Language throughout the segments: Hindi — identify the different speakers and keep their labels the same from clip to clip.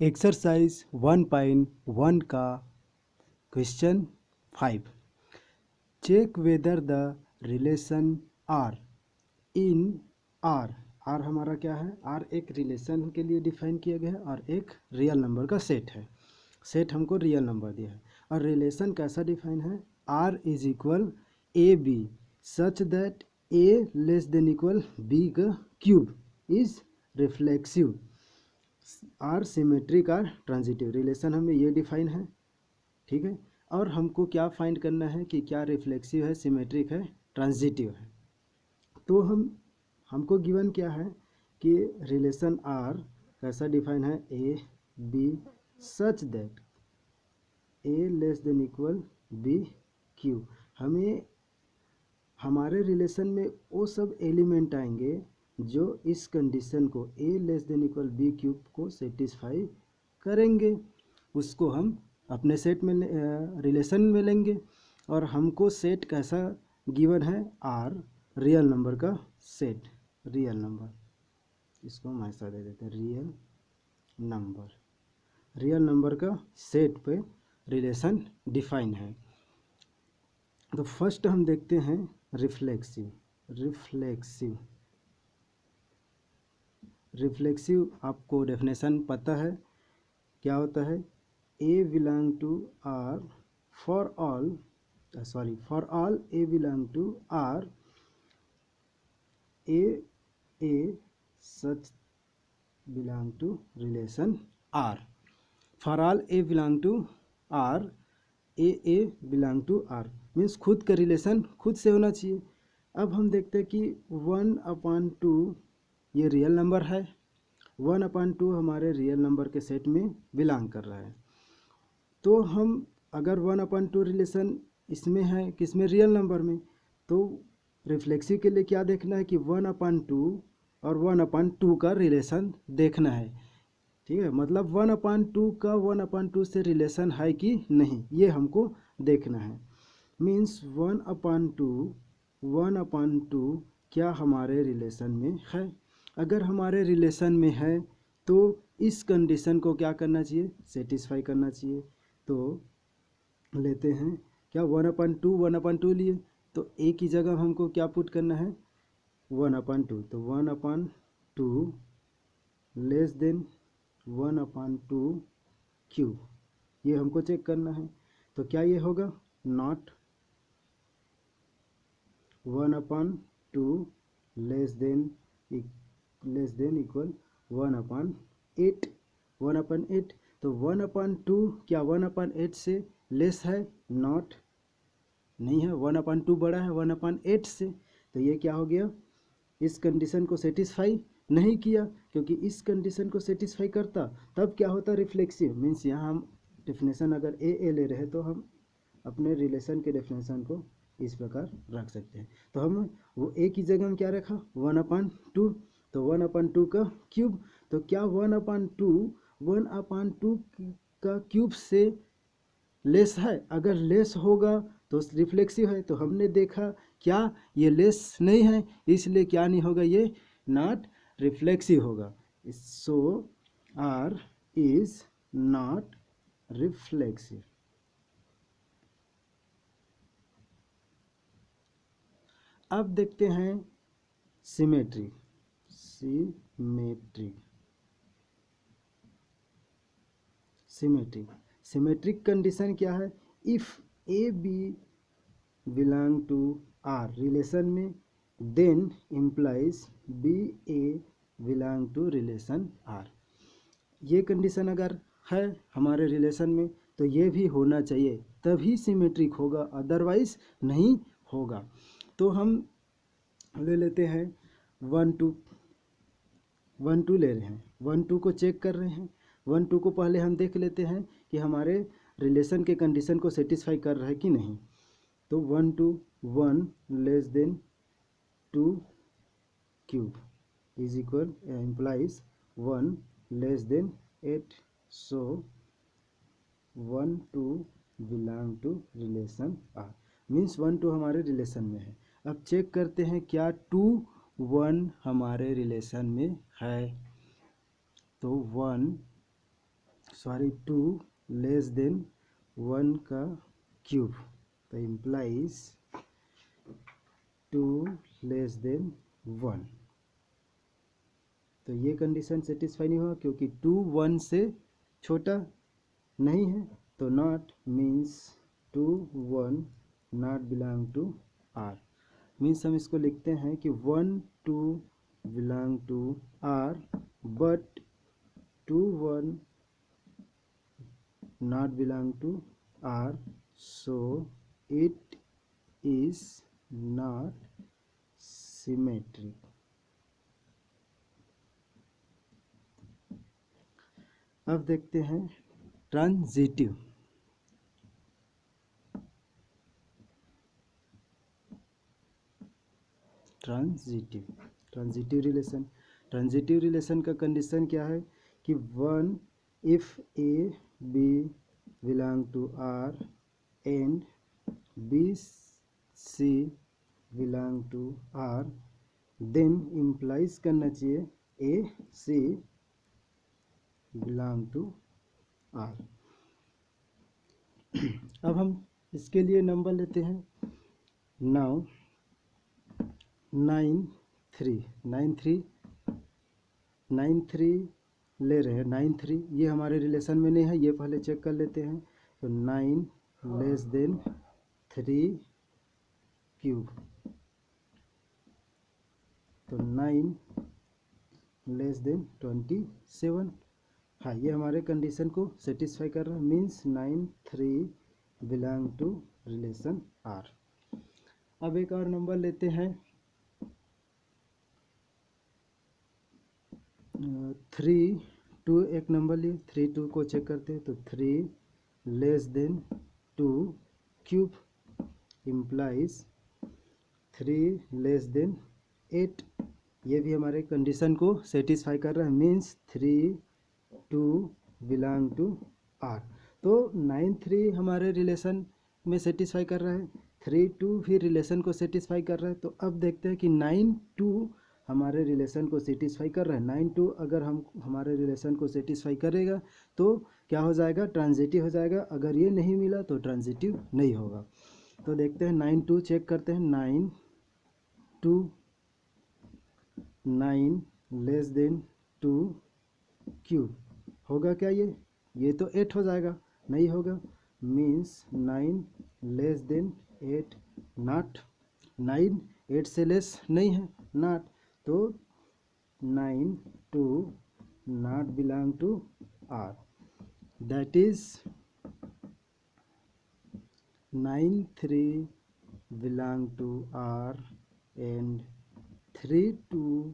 Speaker 1: एक्सरसाइज 1.1 का question 5। Check whether the relation R in R. R हमारा क्या है? आर एक रिलेशन के लिए डिफाइन किया गया है और एक रियल नंबर का सेट है। सेट हमको रियल नंबर दिया है और रिलेशन कैसा डिफाइन है? R is equal A B such that A less than equal B का cube is reflexive. R symmetric R transitive. Relation हमें ये डिफाइन है, ठीक है। और हमको क्या फाइंड करना है कि क्या रिफ्लेक्सिव है, सिमेट्रिक है, ट्रांजिटिव है। तो हमको गिवन क्या है कि रिलेशन आर कैसा डिफाइन है? A B such that A less than equal b cube. हमें हमारे रिलेशन में वो सब एलिमेंट आएंगे जो इस कंडीशन को a less than equal b cube को सेटिस्फाई करेंगे। उसको हम अपने सेट में रिलेशन में लेंगे। और हमको सेट कैसा गिवन है? आर रियल नंबर का सेट। रियल नंबर, इसको हम ऐसा दे देते हैं, रियल नंबर। रियल नंबर का सेट पे रिलेशन डिफाइन है। तो फर्स्ट हम देखते हैं रिफ्लेक्सिव। रिफ्लेक्सिव आपको डेफिनेशन पता है क्या होता है? A belong to R for all A belong to R A such belong to relation R. For all A belong to R A belong to R means खुद का रिलेशन खुद से होना चाहिए। अब हम देखते हैं कि 1/2 ये रियल नंबर है। 1/2 हमारे रियल नंबर के सेट में बिलोंग कर रहा है। तो हम अगर 1/2 रिलेशन इसमें है, किसमें? रियल नंबर में। तो रिफ्लेक्सिव के लिए क्या देखना है कि 1/2 और 1/2 का रिलेशन देखना है, ठीक है। मतलब 1/2 का 1/2 से रिलेशन है कि नहीं, ये हमको देखना है। मीन्स 1/2 क्या हमारे रिलेशन में है? अगर हमारे रिलेशन में है तो इस कंडीशन को क्या करना चाहिए? सेटिस्फाई करना चाहिए। तो लेते हैं क्या? 1/2 लिए तो ए की जगह हमको क्या पुट करना है? 1/2। तो 1/2 लेस देन 1/2 क्यूब, ये हमको चेक करना है। तो क्या ये होगा? Not 1/2 less than equal 1/8। 1/8 तो 1/2 क्या 1/8 से लेस है? नॉट, नहीं है। 1/2 बड़ा है 1/8 से। तो ये क्या हो गया? इस कंडीशन को सेटिस्फाई नहीं किया, क्योंकि इस कंडीशन को सेटिस्फाई करता तब क्या होता? रिफ्लेक्सिव। मीन्स यहाँ हम डेफिनेशन अगर ए ले रहे हैं तो हम अपने रिलेशन के डेफिनेशन को इस प्रकार रख सकते हैं। तो हम वो ए की जगह हम क्या रखा? 1/2। तो 1/2 का क्यूब। तो क्या 1/2 का क्यूब से लेस है? अगर लेस होगा तो रिफ्लेक्सिव है। तो हमने देखा क्या ये लेस नहीं है, इसलिए क्या नहीं होगा? ये नॉट रिफ्लेक्सिव होगा। So R is not reflexive. अब देखते हैं सिमेट्री। सिमेट्रिक कंडीशन क्या है? If A B belong to R relation में, then implies B A belong to relation R. ये कंडीशन अगर है हमारे रिलेशन में तो ये भी होना चाहिए, तभी सिमेट्रिक होगा, अदरवाइज नहीं होगा। तो हम ले लेते हैं 1/2 ले रहे हैं, 1/2 को चेक कर रहे हैं। 1/2 को पहले हम देख लेते हैं कि हमारे रिलेशन के कंडीशन को सेटिस्फाई कर रहा है कि नहीं। तो 1 less than 2 cube is equal implies 1 less than 8। So 1/2 belong to relation R. Means 1/2 हमारे रिलेशन में है। अब चेक करते हैं क्या 2/1 हमारे रिलेशन में है। तो 1 2 लेस देन 1 का क्यूब, तो इम्प्लाइज 2 लेस देन 1। तो ये कंडीशन सेटिस्फाई नहीं हुआ क्योंकि 2 1 से छोटा नहीं है, तो not means 2 1 not belong to R. Means हम इसको लिखते हैं कि 1 2 belong to R but 2 1 not belong to R, so it is not symmetric. अब देखते हैं ट्रांजिटिव। ट्रांजिटिव रिलेशन का कंडीशन क्या है कि 1 if A B belong to R and B C belong to R, then implies करना चाहिए A C belong to R। अब हम इसके लिए नंबर लेते हैं। नाउ 9 3 ले रहे हैं। 9 3 ये हमारे रिलेशन में नहीं है, ये पहले चेक कर लेते हैं। तो 9 लेस देन 3 क्यूब, तो 9 लेस देन 27। हाँ, ये हमारे कंडीशन को सेटिस्फाई कर रहा है, means 9 3 belong to relation R. अब एक और नंबर लेते हैं 3 2, एक नंबर लिए 3 2 को चेक करते हैं। तो 3 less than 2 cube implies 3 less than 8। ये भी हमारे कंडीशन को सेटिस्फाई कर रहा है, मीन्स 3 2 बिलोंग टू आर। तो 9 3 हमारे रिलेशन में सेटिस्फाई कर रहा है, 3 2 भी रिलेशन को सेटिस्फाई कर रहा है। तो अब देखते हैं कि 9 2 हमारे रिलेशन को सेटिस्फाई कर रहा है। 9 2 अगर हम हमारे रिलेशन को सेटिस्फाई करेगा तो क्या हो जाएगा, ट्रांजिटिव हो जाएगा। अगर ये नहीं मिला तो ट्रांजिटिव नहीं होगा। तो देखते हैं 9 2 चेक करते हैं। 9 2 9 लेस देन 2 क्यूब होगा क्या, ये तो 8 हो जाएगा, नहीं होगा, मीन्स 9 लेस देन 8 नॉट। 9 8 से लेस नहीं है, नॉट। तो 9 2 not belong to R, that is 9 3 belong to R and 3 2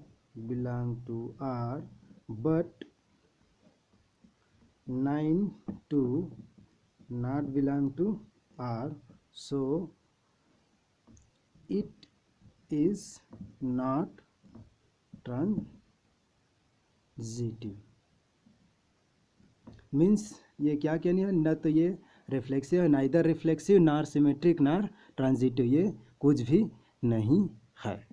Speaker 1: belong to R, but 9 2 not belong to R, so it is not transitive। Means ये क्या कहनी है, न तो ये reflexive, neither reflexive nor symmetric nor transitive, ये कुछ भी नहीं है।